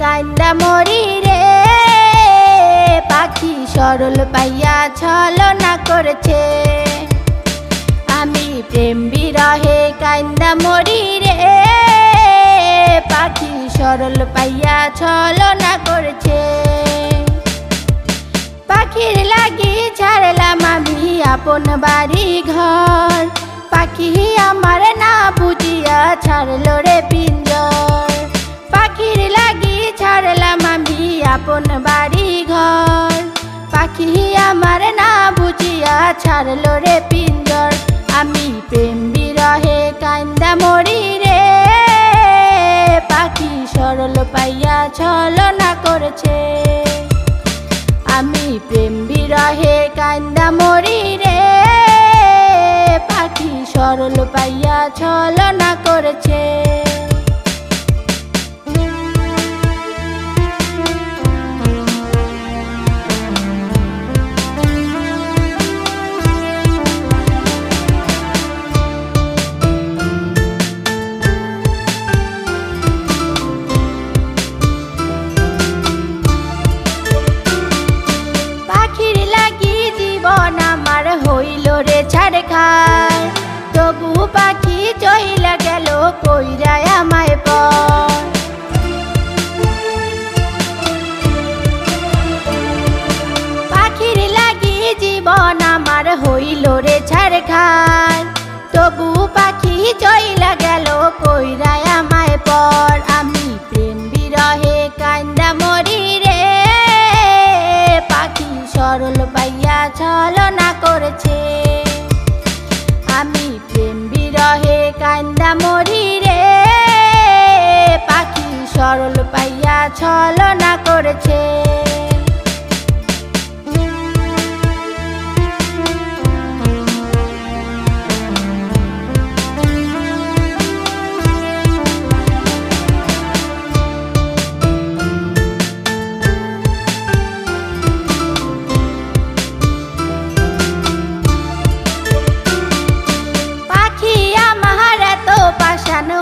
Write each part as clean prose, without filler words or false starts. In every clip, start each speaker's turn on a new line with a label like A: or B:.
A: কান্দা মরি রে, পাখি সরল পাইয়া ছলনা করছে। আমি প্রেম বিরহে কান্দা মরি রে, পাখি সরল পাইয়া ছলনা করছে। পাখির লাগি ছাড়লাম আমি আপন বাড়ি ঘর, পাখি আমার না বুঝিয়া ছাড়লো রে পিঞ্জর। পাখির লাগি ছাড়লাম আমি আপন বাড়ি ঘর, পাখি আমার না বুঝিয়া ছাড়লো রে পিঞ্জর। আমি প্রেম বিরহে কান্দা মরি রে, পাখি সরল পাইয়া ছলনা করছে। আমি প্রেম বিরহে কান্দা মরি রে, পাখি সরল পাইয়া ছলনা করছে। হইল রে ছাড়খার, তবু পাখি চইলা গেল কইরা আমায় পর। পাখির লাগি জীবন আমার হইল রে ছাড়খার, তবু পাখি চইলা গেল কইরা আমায় পর। আমি প্রেম বিরহে কান্দা মরি রে, পাখি সরল পাইয়া ছলনা করছে। আমি প্রেম বিরহে কান্দা মরি রে, পাখি সরল পাইয়া ছলনা করছে।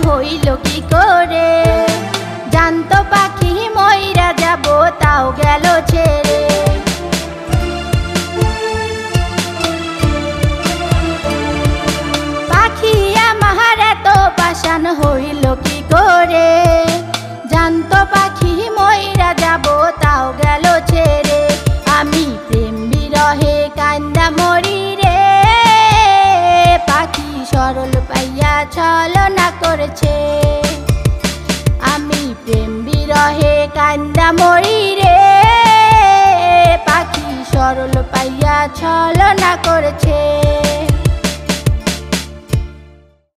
A: হইল কি করে জানতো পাখি মইরা যাব, তাও গেল ছেড়ে। পাখি আমার এত পাশান হইল কি করে জানতো পাখি মইরা যাব, তাও গেল ছেড়ে। আমি প্রেম বিরহে কান্দা মরি রে, পাখি সরল পাইয়া ছলনা করছে। আমি প্রেম বিরহে কান্দা মরি রে,